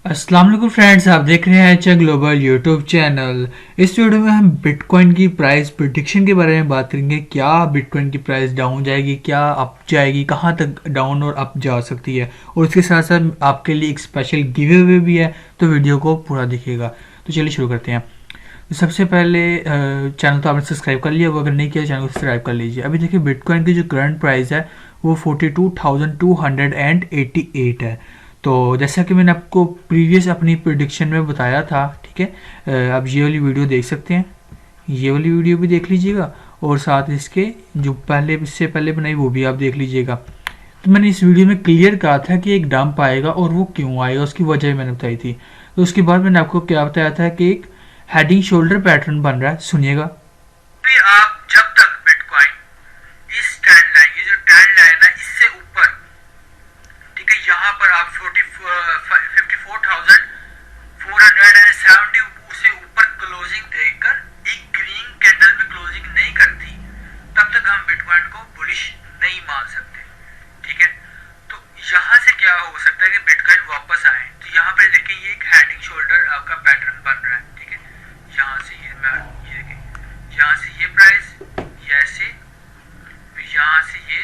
अस्सलाम वालेकुम फ्रेंड्स, आप देख रहे हैं एच ग्लोबल यूट्यूब चैनल। इस वीडियो में हम बिटकॉइन की प्राइस प्रिडिक्शन के बारे में बात करेंगे। क्या बिटकॉइन की प्राइस डाउन जाएगी, क्या अप जाएगी, कहाँ तक डाउन और अप जा सकती है, और उसके साथ साथ आपके लिए एक स्पेशल गिव अवे भी है, तो वीडियो को पूरा दिखेगा। तो चलिए शुरू करते हैं। तो सबसे पहले चैनल तो आपने सब्सक्राइब कर लिया, अगर नहीं किया चैनल को सब्सक्राइब कर लीजिए। अभी देखिए बिटकॉइन की जो करंट प्राइस है वो 42,288 है। तो जैसा कि मैंने आपको प्रीवियस अपनी प्रिडिक्शन में बताया था, ठीक है, आप ये वाली वीडियो देख सकते हैं, ये वाली वीडियो भी देख लीजिएगा, और साथ इसके जो पहले इससे पहले बनाई वो भी आप देख लीजिएगा। तो मैंने इस वीडियो में क्लियर कहा था कि एक डंप आएगा और वो क्यों आएगा, उसकी वजह मैंने बताई थी। तो उसके बाद मैंने आपको क्या बताया था कि एक हेडिंग शोल्डर पैटर्न बन रहा है, सुनिएगा। आप जब तक बिटकॉइन इस ट्रेंड लाइन, ये जो ट्रेंड लाइन है इससे ऊपर, ठीक है, यहाँ पर आप 54,470 से ऊपर क्लोजिंग देखकर एक ग्रीन कैंडल में क्लोजिंग नहीं करती, तब तक हम बिटकॉइन को बुलिश नहीं मान सकते। ठीक है, तो यहाँ से क्या हो सकता है कि बिटकॉइन वापस आए। तो यहाँ पर देखिए ये एक हेडिंग शोल्डर आपका पैटर्न बन रहा है। ठीक है, यहाँ से ये देखिए, यहाँ से ये प्राइस, ये ऐसे, फिर यहाँ से ये,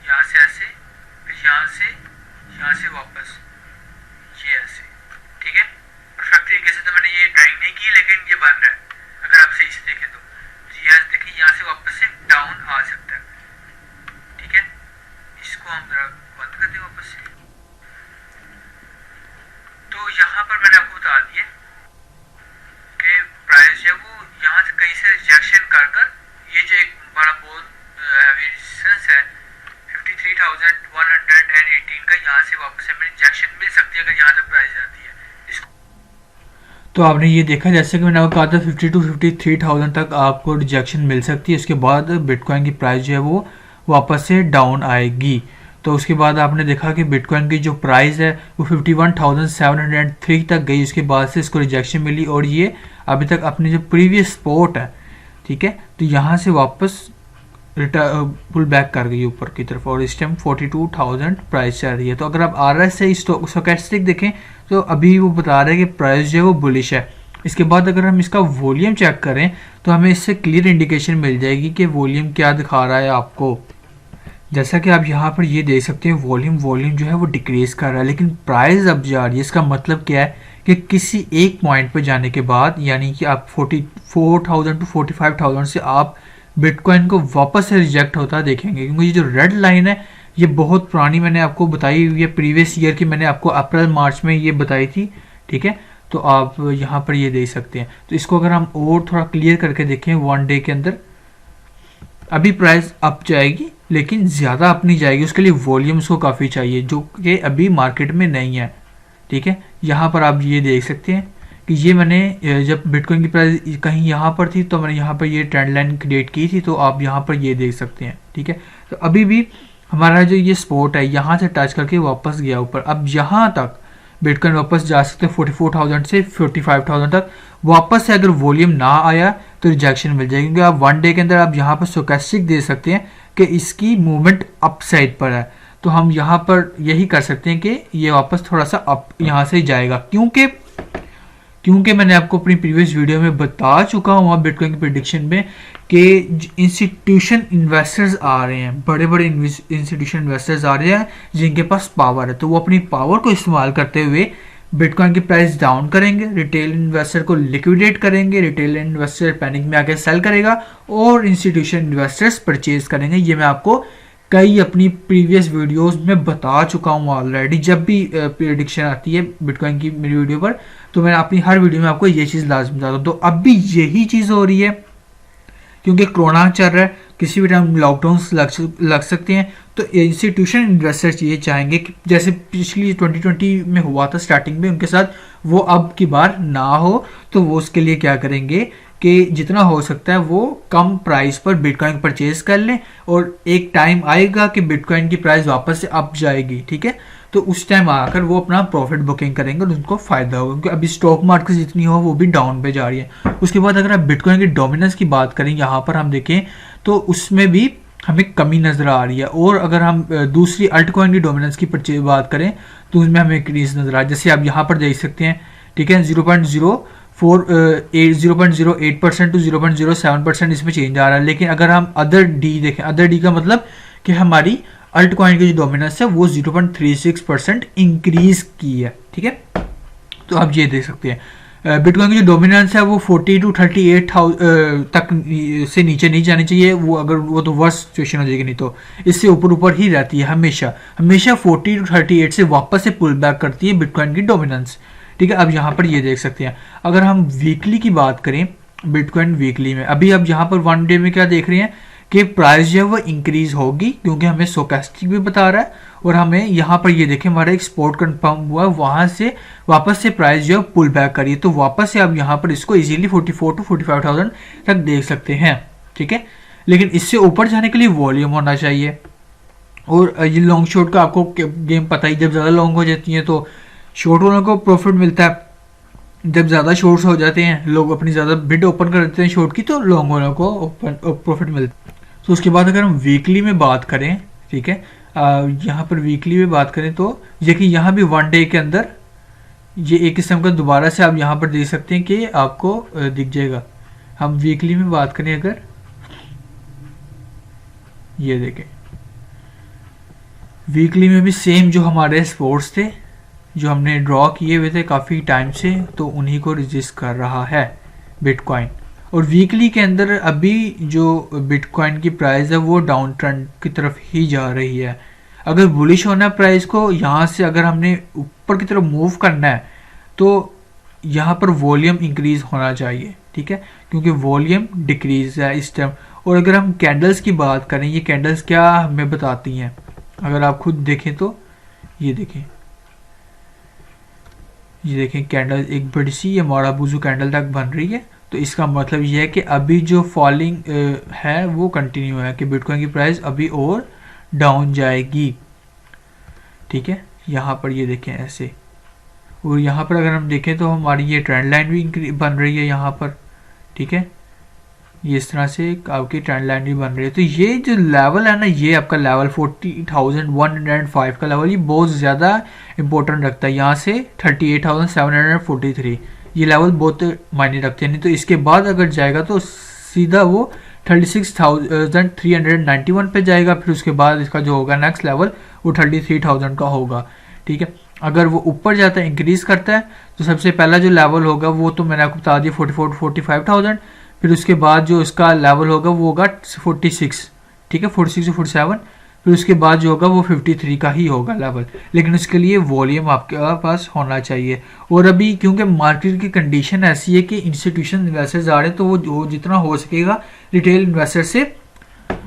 यहाँ से ऐसे, फिर यहाँ से वापस ये ऐसे। ठीक है, परफेक्ट तरीके से तो मैंने ये ड्राइंग नहीं की, लेकिन ये बन रहा है अगर आप सही से देखें तो। यहाँ देखिए, यहाँ से वापस से डाउन आ सकता है। ठीक है, इसको हम जरा बंद कर दें वापस से। तो यहाँ पर मैंने आपको बता दिया कि प्राइस जो वो यहाँ से कहीं से रिजेक्शन कर ये जो एक बड़ा बहुत हैवी रेजिस्टेंस है 53,118 का, यहाँ से वापस हमें रिजेक्शन मिल सकती है अगर यहाँ तक प्राइस आती है। तो आपने ये देखा, जैसे कि मैंने आपको कहा था 50 to 53,000 तक आपको रिजेक्शन मिल सकती है। उसके बाद बिटकॉइन की प्राइस जो है वो वापस से डाउन आएगी। तो उसके बाद आपने देखा कि बिटकॉइन की जो प्राइस है वो 51,703 तक गई। उसके बाद से इसको रिजेक्शन मिली और ये अभी तक अपनी जो प्रीवियस सपोर्ट है, ठीक है, तो यहाँ से वापस पुल बैक कर गई ऊपर की तरफ, और इस टाइम 42,000 प्राइस चल रही है। तो अगर आप RSI स्टोकेस्टिक देखें तो अभी वो बता रहे हैं कि प्राइस जो है वो बुलिश है। इसके बाद अगर हम इसका वॉल्यूम चेक करें तो हमें इससे क्लियर इंडिकेशन मिल जाएगी कि वॉल्यूम क्या दिखा रहा है आपको। जैसा कि आप यहाँ पर ये देख सकते हैं, वॉल्यूम जो है वो डिक्रीज कर रहा है, लेकिन प्राइस अब जा रही है। इसका मतलब क्या है कि किसी एक पॉइंट पर जाने के बाद, यानी कि आप 44,000 to 45,000 से आप बिटकॉइन को वापस से रिजेक्ट होता देखेंगे, क्योंकि ये जो रेड लाइन है ये बहुत पुरानी मैंने आपको बताई हुई है, प्रीवियस ईयर की मैंने आपको अप्रैल मार्च में ये बताई थी। ठीक है, तो आप यहाँ पर ये देख सकते हैं। तो इसको अगर हम और थोड़ा क्लियर करके देखें, 1 डे के अंदर अभी प्राइस अप जाएगी, लेकिन ज़्यादा अप नहीं जाएगी। उसके लिए वॉल्यूम्स को काफ़ी चाहिए, जो कि अभी मार्केट में नहीं है। ठीक है, यहाँ पर आप ये देख सकते हैं कि ये मैंने जब बिटकॉइन की प्राइस कहीं यहाँ पर थी तो मैंने यहाँ पर ये ट्रेंड लाइन क्रिएट की थी, तो आप यहाँ पर ये देख सकते हैं। ठीक है, तो अभी भी हमारा जो ये सपोर्ट है यहाँ से टच करके वापस गया ऊपर। अब यहाँ तक बिटकॉइन वापस जा सकते हैं 44,000 से 45,000 तक। वापस से अगर वॉल्यूम ना आया तो रिजेक्शन मिल जाएगी, क्योंकि आप 1 डे के अंदर आप यहाँ पर स्टोकेस्टिक दे सकते हैं कि इसकी मूवमेंट अप साइड पर है। तो हम यहाँ पर यही कर सकते हैं कि ये वापस थोड़ा सा अप यहाँ से जाएगा, क्योंकि मैंने आपको अपनी प्रीवियस वीडियो में बता चुका हूँ बिटकॉइन की प्रेडिक्शन में कि इंस्टीट्यूशन इन्वेस्टर्स आ रहे हैं, बड़े बड़े इंस्टीट्यूशन इन्वेस्टर्स आ रहे हैं जिनके पास पावर है। तो वो अपनी पावर को इस्तेमाल करते हुए बिटकॉइन की प्राइस डाउन करेंगे, रिटेल इन्वेस्टर को लिक्विडेट करेंगे, रिटेल इन्वेस्टर पैनिक में आके सेल करेगा और इंस्टीट्यूशन इन्वेस्टर्स परचेज करेंगे। ये मैं आपको कई अपनी प्रीवियस वीडियोस में बता चुका हूँ ऑलरेडी। जब भी प्रेडिक्शन आती है बिटकॉइन की मेरी वीडियो पर, तो मैं अपनी हर वीडियो में आपको ये चीज़ लाजमी बताता हूँ। तो अब भी यही चीज़ हो रही है, क्योंकि कोरोना चल रहा है, किसी भी टाइम लॉकडाउन लग सकते हैं। तो इंस्टीट्यूशन इन्वेस्टर्स ये चाहेंगे कि जैसे पिछली 2020 में हुआ था स्टार्टिंग में उनके साथ, वो अब की बार ना हो। तो वो उसके लिए क्या करेंगे कि जितना हो सकता है वो कम प्राइस पर बिटकॉइन परचेज कर लें, और एक टाइम आएगा कि बिटकॉइन की प्राइस वापस से अप जाएगी। ठीक है, तो उस टाइम आकर वो अपना प्रॉफिट बुकिंग करेंगे और उनको फायदा होगा, क्योंकि अभी स्टॉक मार्केट जितनी हो वो भी डाउन पे जा रही है। उसके बाद अगर आप बिटकॉइन की डोमिनेंस की बात करें, यहाँ पर हम देखें तो उसमें भी हमें कमी नज़र आ रही है। और अगर हम दूसरी अल्ट कॉइन की डोमिनेंस की बात करें तो उसमें हमें इंक्रीज नज़र आ रहा है। जैसे आप यहाँ पर देख सकते हैं, ठीक है, 0.08% टू 0.07% इसमें चेंज आ रहा है। लेकिन अगर हम अदर डी देखें, अदर डी का मतलब कि हमारी अल्ट कॉइन की जो डोमिनेंस है वो 0.36% इंक्रीज की है, ठीक है। तो आप ये देख सकते हैं बिटकॉइन की जो डोमिनेंस है वो 40 टू 38 तक से नीचे नहीं जानी चाहिए। वो अगर वो तो वर्स्ट सिचुएशन हो जाएगी, नहीं तो इससे ऊपर ऊपर ही रहती है हमेशा। हमेशा 40 टू 38 से वापस से पुल बैक करती है बिटकॉइन की डोमिनेंस, ठीक है। अब यहाँ पर ये देख सकते हैं, अगर हम वीकली की बात करें, बिटकॉइन वीकली में अभी अब यहाँ पर 1 डे में क्या देख रहे हैं कि प्राइस जो है वो इंक्रीज होगी, क्योंकि हमें स्टोकेस्टिक भी बता रहा है और हमें यहाँ पर ये देखें हमारा एक सपोर्ट कंफर्म हुआ, वहाँ से वापस से प्राइस जो है पुल बैक करिए। तो वापस से आप यहाँ पर इसको इजीली 44 टू 45,000 तक देख सकते हैं, ठीक है। लेकिन इससे ऊपर जाने के लिए वॉल्यूम होना चाहिए। और ये लॉन्ग शॉर्ट का आपको गेम पता ही, जब ज़्यादा लॉन्ग हो जाती है तो शॉर्ट वालों को प्रॉफिट मिलता है, जब ज़्यादा शॉर्ट्स हो जाते हैं लोग अपनी ज़्यादा बिड ओपन कर देते हैं शॉर्ट की, तो लॉन्ग वालों को प्रॉफिट मिलता है। तो उसके बाद अगर हम वीकली में बात करें, ठीक है, यहाँ पर वीकली में बात करें तो देखिए यहाँ भी 1 डे के अंदर ये एक किस्म का दोबारा से आप यहाँ पर देख सकते हैं कि आपको दिख जाएगा। हम वीकली में बात करें अगर, ये देखें वीकली में भी सेम जो हमारे स्पोर्ट्स थे जो हमने ड्रॉ किए हुए थे काफ़ी टाइम से, तो उन्हीं को रजिस्ट कर रहा है बिटकॉइन। और वीकली के अंदर अभी जो बिटकॉइन की प्राइस है वो डाउन ट्रेंड की तरफ ही जा रही है। अगर बुलिश होना है प्राइस को, यहाँ से अगर हमने ऊपर की तरफ मूव करना है तो यहाँ पर वॉल्यूम इंक्रीज होना चाहिए, ठीक है, क्योंकि वॉल्यूम डिक्रीज है इस टाइम। और अगर हम कैंडल्स की बात करें, ये कैंडल्स क्या हमें बताती हैं, अगर आप खुद देखें तो ये देखें, ये देखें कैंडल एक बड़ी सी ये माराबूजू कैंडल तक बन रही है। तो इसका मतलब ये है कि अभी जो फॉलिंग है वो कंटिन्यू है, कि बिटकॉइन की प्राइस अभी और डाउन जाएगी, ठीक है। यहाँ पर ये देखें ऐसे, और यहाँ पर अगर हम देखें तो हमारी ये ट्रेंड लाइन भी बन रही है यहाँ पर, ठीक है, ये इस तरह से आपकी ट्रेंड लाइन भी बन रही है। तो ये जो लेवल है ना, ये आपका लेवल 40,105 का लेवल, ये बहुत ज़्यादा इंपॉर्टेंट रखता है। यहाँ से 38,743 ये लेवल बहुत मायने रखते हैं। नहीं तो इसके बाद अगर जाएगा तो सीधा वो 36,391 पे जाएगा, फिर उसके बाद इसका जो होगा नेक्स्ट लेवल वो 33,000 का होगा, ठीक है। अगर वो ऊपर जाता है, इंक्रीज करता है, तो सबसे पहला जो लेवल होगा वो तो मैंने आपको बता दिया 44 45,000, फिर उसके बाद जो इसका लेवल होगा वो होगा 46, ठीक है, 46 से 47, फिर उसके बाद जो होगा वो 53 का ही होगा लेवल। लेकिन उसके लिए वॉल्यूम आपके पास होना चाहिए। और अभी क्योंकि मार्केट की कंडीशन ऐसी है कि इंस्टीट्यूशन इन्वेस्टर्स आ रहे हैं, तो वो जितना हो सकेगा रिटेल इन्वेस्टर से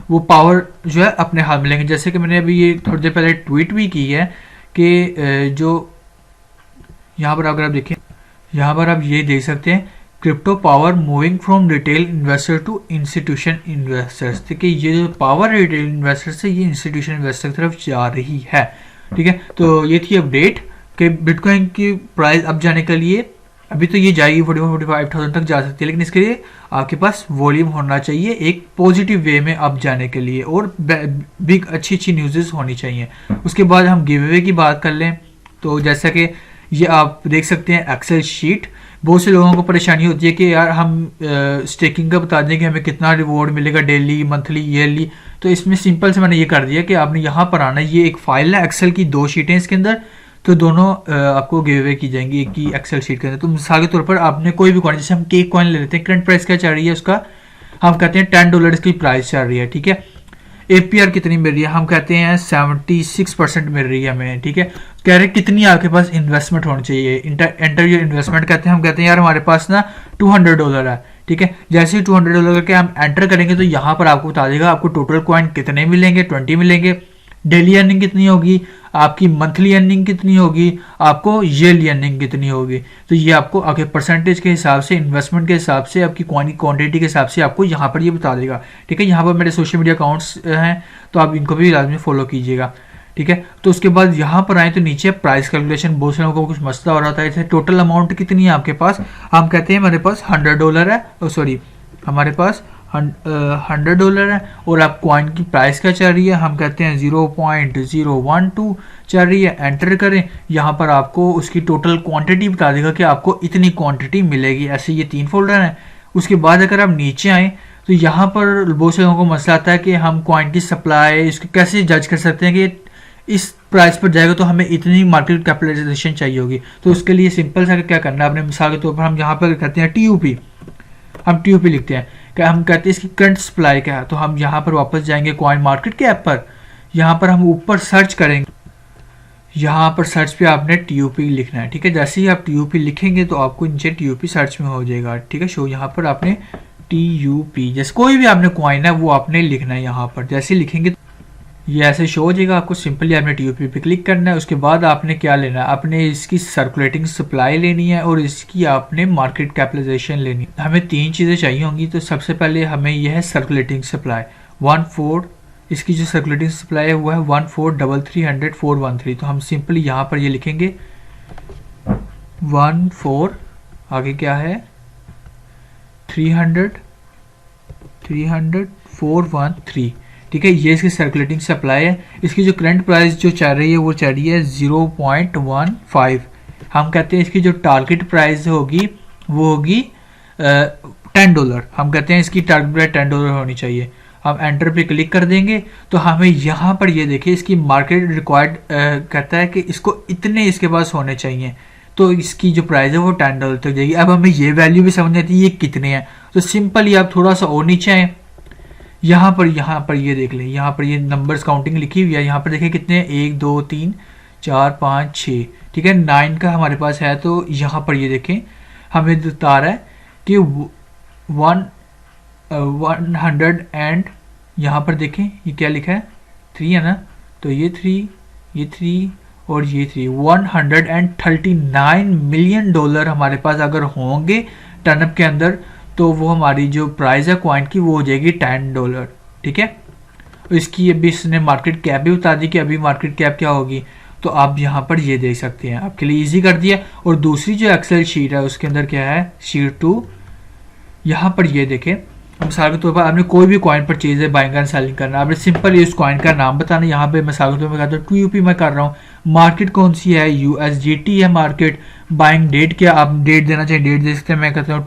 वो पावर जो है अपने हाथ में लेंगे। जैसे कि मैंने अभी ये थोड़ी देर पहले ट्वीट भी की है कि जो यहाँ पर अगर आप देखें, यहाँ पर आप ये देख सकते हैं crypto power moving from retail investor to institution investors. ठीक है, ये जो पावर रिटेल इन्वेस्टर से ये इंस्टीट्यूशन इन्वेस्टर की तरफ जा रही है। ठीक है, तो ये थी अपडेट कि बिटकॉइन की प्राइस अब जाने के लिए अभी तो ये जाएगी 45,000 तक जा सकती है, लेकिन इसके लिए आपके पास वॉल्यूम होना चाहिए एक पॉजिटिव वे में अब जाने के लिए, और बिग अच्छी न्यूज़ होनी चाहिए। उसके बाद हम गिव अवे की बात कर लें तो जैसा कि ये आप देख सकते हैं एक्सेल शीट, बहुत से लोगों को परेशानी होती है कि यार हम स्टेकिंग का बता दें कि हमें कितना रिवॉर्ड मिलेगा डेली, मंथली, ईयरली। तो इसमें सिंपल से मैंने ये कर दिया कि आपने यहाँ पर आना, ये एक फाइल है एक्सेल की, 2 शीटें इसके अंदर, तो दोनों आपको गिव अवे की जाएंगी एक ही एक्सेल शीट के अंदर। तो मिसाल के तौर पर आपने कोई भी कॉइन, जैसे हम केक कॉइन ले लेते हैं, करंट प्राइस क्या चल रही है उसका, हम कहते हैं $10 की प्राइस चल रही है। ठीक है, APR कितनी मिल रही है, हम कहते हैं 76% मिल रही है हमें। ठीक है, कह रहे कितनी आपके पास इन्वेस्टमेंट होनी चाहिए, एंटर योर इन्वेस्टमेंट कहते हैं, हम कहते हैं यार हमारे पास ना $200 है। ठीक है, जैसे ही $200 करके हम एंटर करेंगे तो यहाँ पर आपको बता देगा आपको टोटल कॉइन कितने मिलेंगे, 20 मिलेंगे, डेली अर्निंग कितनी होगी, आपकी मंथली अर्निंग कितनी होगी, आपको ईयरली अर्निंग कितनी होगी। तो ये आपको आगे परसेंटेज के हिसाब से, इन्वेस्टमेंट के हिसाब से, आपकी क्वांटिटी के हिसाब से आपको यहाँ पर ये बता देगा। ठीक है, यहाँ पर मेरे सोशल मीडिया अकाउंट्स हैं तो आप इनको भी लाजमी फॉलो कीजिएगा। ठीक है, तो उसके बाद यहाँ पर आए तो नीचे प्राइस कैलकुलेशन, बहुत से लोगों को कुछ मसला हो रहा था, जैसे टोटल अमाउंट कितनी है आपके पास, हम कहते हैं हमारे पास $100 है, सॉरी हमारे पास $100 है और अब कॉइन की प्राइस क्या चल रही है, हम कहते हैं 0.012 चल रही है। एंटर करें, यहाँ पर आपको उसकी टोटल क्वांटिटी बता देगा कि आपको इतनी क्वांटिटी मिलेगी। ऐसे ये 3 फोल्डर हैं। उसके बाद अगर आप नीचे आएँ तो यहाँ पर बहुत से लोगों को मसला आता है कि हम कॉइन की सप्लाई इसको कैसे जज कर सकते हैं कि इस प्राइस पर जाएगा तो हमें इतनी मार्केट कैपिटलाइजेशन चाहिए होगी। तो उसके लिए सिंपल सा क्या करना है, अपने मिसाल के तौर पर हम यहाँ पर कहते हैं TUP, हम TUP लिखते हैं कि हम कहते हैं इसकी करंट सप्लाई क्या है। तो हम यहाँ पर वापस जाएंगे कॉइन मार्केट के ऐप पर, यहाँ पर हम ऊपर सर्च करेंगे, यहाँ पर सर्च पे आपने TUP लिखना है। ठीक है, जैसे ही आप TUP लिखेंगे तो आपको नीचे TUP सर्च में हो जाएगा। ठीक है, शो यहाँ पर आपने TUP जैसे कोई भी आपने कॉइन है वो आपने लिखना है। यहाँ पर जैसे लिखेंगे ये ऐसे शो हो जाएगा। आपको सिंपली आपने TUP पे क्लिक करना है। उसके बाद आपने क्या लेना है, आपने इसकी सर्कुलेटिंग सप्लाई लेनी है और इसकी आपने मार्केट कैपिटलाइजेशन लेनी है। हमें 3 चीज़ें चाहिए होंगी। तो सबसे पहले हमें यह है सर्कुलेटिंग सप्लाई 14, इसकी जो सर्कुलेटिंग सप्लाई है वो है 14,300,413। तो हम सिंपली यहाँ पर ये लिखेंगे 14, आगे क्या है 300,413। ठीक है, ये इसकी सर्कुलेटिंग सप्लाई है। इसकी जो करंट प्राइस जो चल रही है वो चल रही है 0.15। हम कहते हैं इसकी जो टारगेट प्राइस होगी वो होगी $10। हम कहते हैं इसकी टारगेट प्राइस $10 होनी चाहिए। हम एंटर पे क्लिक कर देंगे तो हमें यहाँ पर ये देखिए इसकी मार्केट रिक्वायर्ड कहता है कि इसको इतने इसके पास होने चाहिए। तो इसकी जो प्राइस है वो $10 तक जाएगी। अब हमें ये वैल्यू भी समझ आती है ये कितने हैं। तो सिंपली आप थोड़ा सा और नीचे आए, यहाँ पर ये देख लें, यहाँ पर ये नंबर्स काउंटिंग लिखी हुई है। यहाँ पर देखें कितने हैं, 1 2 3 4 5 6। ठीक है, 9 का हमारे पास है। तो यहाँ पर ये देखें हमें बता रहा है कि 100 एंड यहाँ पर देखें ये क्या लिखा है 3 है ना। तो ये 3 और ये 3 $139 मिलियन हमारे पास अगर होंगे टर्नअप के अंदर तो वो हमारी जो प्राइस है कॉइन की वो हो जाएगी $10। ठीक है, इसकी अभी इसने मार्केट कैप भी बता दी कि अभी मार्केट कैप क्या होगी। तो आप यहाँ पर ये देख सकते हैं, आपके लिए इजी कर दिया। और दूसरी जो एक्सेल शीट है उसके अंदर क्या है शीट 2, यहाँ पर ये देखें मिसाल के तौर पर आपने कोई भी कॉइन परचेज है बाइंग एंड सेलिंग करना, आपने सिंपल उस कॉइन का नाम बताना। यहाँ पे मिसाल के तौर पर कहता हूँ TUP मैं कर रहा हूँ, मार्केट कौन सी है USDT है मार्केट, बाइंग डेट क्या आप डेट देना चाहिए डेट दे सकते हैं। मैं कहता हूँ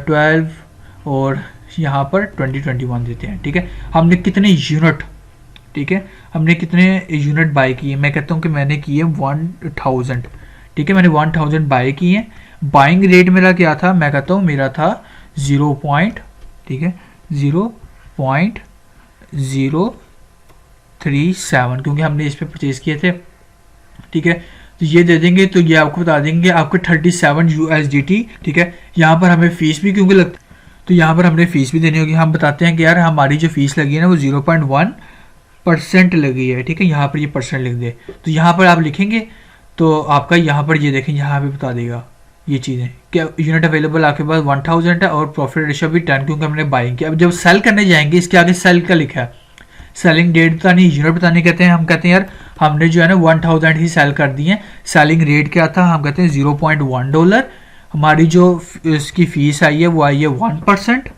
12 और यहाँ पर 2021 देते हैं। ठीक है, हमने कितने यूनिट, ठीक है हमने कितने यूनिट बाय किए, मैं कहता हूँ कि मैंने किए 1000। ठीक है, मैंने 1000 बाय किए। बाइंग रेट मेरा क्या था, मैं कहता हूँ मेरा था 0.037 क्योंकि हमने इस पे परचेज किए थे। ठीक है, तो ये दे देंगे तो ये आपको बता देंगे आपको 37 USDT। ठीक है, यहाँ पर हमें फीस भी क्योंकि लगता तो यहाँ पर हमने फीस भी देनी होगी। हम बताते हैं कि यार हमारी जो फीस लगी है ना वो 0.1% लगी है। ठीक है, यहाँ पर ये परसेंट लिख दे। तो यहाँ पर आप लिखेंगे तो आपका यहाँ पर ये देखें यहाँ पे बता देगा ये चीज़ें क्या यूनिट अवेलेबल आपके पास 1000 है और प्रॉफिट रेशियो भी 10 क्योंकि हमने बाइंग किया। अब जब सेल करने जाएंगे इसके आगे सेल का लिखा है, सेलिंग डेट बतानी यूनिट बताने कहते हैं। हम कहते हैं यार हमने जो है ना 1000 ही सेल कर दी है। सेलिंग रेट क्या था, हम कहते हैं $0.1। हमारी जो इसकी फीस आई है वो आई है 1%।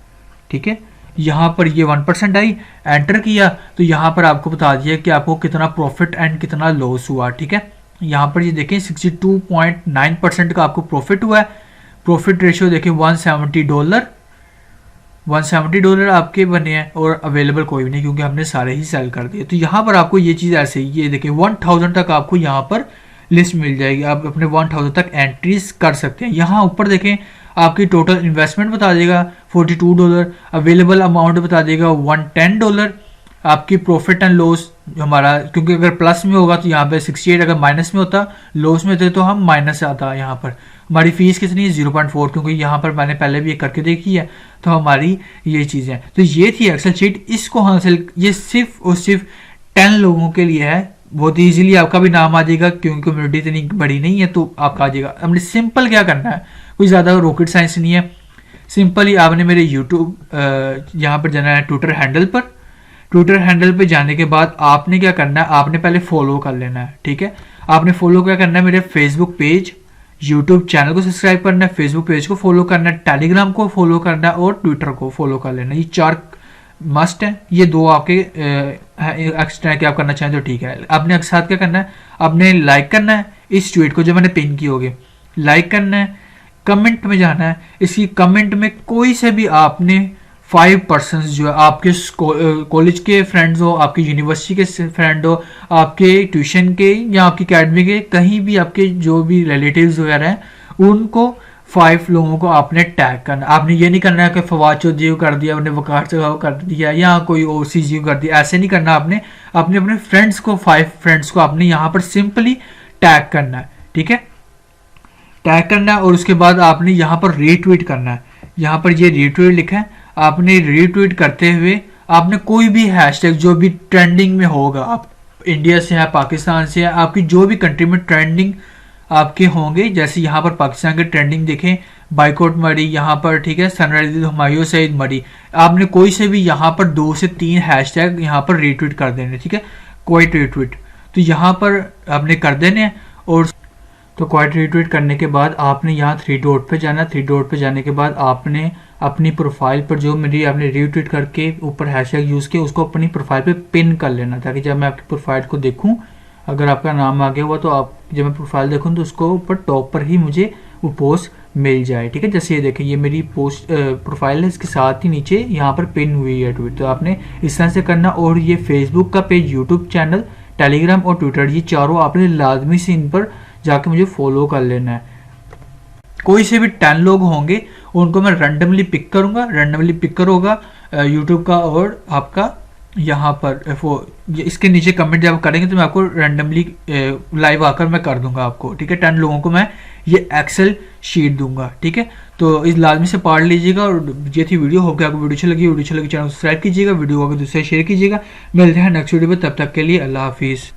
ठीक है, यहाँ पर ये 1% आई, एंटर किया तो यहाँ पर आपको बता दिया कि आपको कितना प्रॉफिट एंड कितना लॉस हुआ। ठीक है, यहाँ पर ये देखें 62.9% का आपको प्रॉफिट हुआ है। प्रॉफिट रेशियो देखें $170 आपके बने हैं और अवेलेबल कोई भी नहीं क्योंकि हमने सारे ही सेल कर दिए। तो यहाँ पर आपको ये चीज़ ऐसे ही ये देखें 1000 तक आपको यहाँ पर लिस्ट मिल जाएगी। आप अपने 1000 तक एंट्रीज कर सकते हैं। यहाँ ऊपर देखें आपकी टोटल इन्वेस्टमेंट बता देगा $42, अवेलेबल अमाउंट बता देगा $110। आपकी प्रॉफिट एंड लॉस हमारा क्योंकि अगर प्लस में होगा तो यहाँ पे 68, अगर माइनस में होता लॉस में थे तो हम माइनस आता। यहाँ पर हमारी फीस कितनी है 0.4 क्योंकि यहाँ पर मैंने पहले भी ये करके देखी है। तो हमारी ये चीज़ें तो ये थी एक्सेल शीट। इसको हासिल ये सिर्फ और सिर्फ 10 लोगों के लिए है। बहुत ईजिली आपका भी नाम आ जाएगा क्योंकि कम्युनिटी इतनी बड़ी नहीं है तो आपका आ जाएगा। हमने सिंपल क्या करना है, कोई ज़्यादा रॉकेट साइंस नहीं है। सिंपल ही आपने मेरे यूट्यूब यहाँ पर जाना है ट्विटर हैंडल पर। ट्विटर हैंडल पे जाने के बाद आपने क्या करना है, आपने पहले फॉलो कर लेना है। ठीक है, आपने फॉलो क्या करना है मेरे फेसबुक पेज यूट्यूब चैनल को सब्सक्राइब करना है, फेसबुक पेज को फॉलो करना है, टेलीग्राम को फॉलो करना है और ट्विटर को फॉलो कर लेना। ये 4 मस्ट है। ये 2 आपके एक्स्ट्रा है कि आप करना चाहें तो ठीक है। आपने साथ क्या करना है, आपने लाइक करना है इस ट्वीट को जो मैंने पिन की होगी, लाइक करना है, कमेंट में जाना है। इसकी कमेंट में कोई से भी आपने 5 पर्सन जो है आपके कॉलेज के फ्रेंड्स हो, आपके यूनिवर्सिटी के फ्रेंड हो, आपके ट्यूशन के या आपकी अकेडमी के कहीं भी आपके जो भी रिलेटिव्स वगैरह हैं उनको 5 लोगों को आपने टैग करना। आपने ये नहीं करना है कि फवाद चौधरी को कर दिया, आपने वकार से कर दिया या कोई OCG को कर दिया, ऐसे नहीं करना। आपने अपने फ्रेंड्स को 5 फ्रेंड्स को आपने यहाँ पर सिंपली टैग करना है, ठीक है, टैग करना है। और उसके बाद आपने यहाँ पर रीट्वीट करना है। यहाँ पर ये रीट्वीट लिखा है, आपने रीट्वीट करते हुए आपने कोई भी हैशटैग जो भी ट्रेंडिंग में होगा, आप इंडिया से है, पाकिस्तान से है, आपकी जो भी कंट्री में ट्रेंडिंग आपके होंगे, जैसे यहाँ पर पाकिस्तान के ट्रेंडिंग देखें, बाइकआउट मरी यहाँ पर, ठीक है, सनराइज हुमायूं सईद मरी, आपने कोई से भी यहाँ पर 2 से 3 हैशटैग यहाँ पर रीट्वीट कर देने, ठीक है, क्वाइट रीट्वीट। तो यहाँ पर आपने कर देने हैं। और तो क्वाइट रीट्वीट करने के बाद आपने यहाँ 3 डॉट पे जाना। 3 डॉट पे जाने के बाद आपने अपनी प्रोफाइल पर जो मेरी आपने रीट्वीट करके ऊपर हैशटैग यूज़ किया उसको अपनी प्रोफाइल पे पिन कर लेना, ताकि जब मैं आपकी प्रोफाइल को देखूं, अगर आपका नाम आ गया हुआ तो आप जब मैं प्रोफाइल देखूं तो उसको ऊपर टॉप पर ही मुझे वो पोस्ट मिल जाए, ठीक है। जैसे ये देखें, ये मेरी पोस्ट प्रोफाइल है, इसके साथ ही नीचे यहाँ पर पिन हुई है ट्वीट। तो आपने इस तरह से करना। और ये फेसबुक का पेज, यूट्यूब चैनल, टेलीग्राम और ट्विटर, ये चारों आपने लाजमी से इन पर जाके मुझे फॉलो कर लेना है। कोई से भी 10 लोग होंगे उनको मैं रैंडमली पिक करूंगा। रैंडमली पिकर होगा यूट्यूब का और आपका यहाँ पर इसके नीचे कमेंट जब करेंगे तो मैं आपको रैंडमली लाइव आकर मैं कर दूंगा आपको, ठीक है। 10 लोगों को मैं ये एक्सेल शीट दूंगा, ठीक है। तो इस लाजमी से पढ़ लीजिएगा। और ये थी वीडियो, होप कि आपको वीडियो अच्छी लगी चैनल सब्सक्राइब कीजिएगा, वीडियो को दूसरे शेयर कीजिएगा। मिलते हैं नेक्स्ट वीडियो में, तब तक के लिए अल्लाह हाफिज़।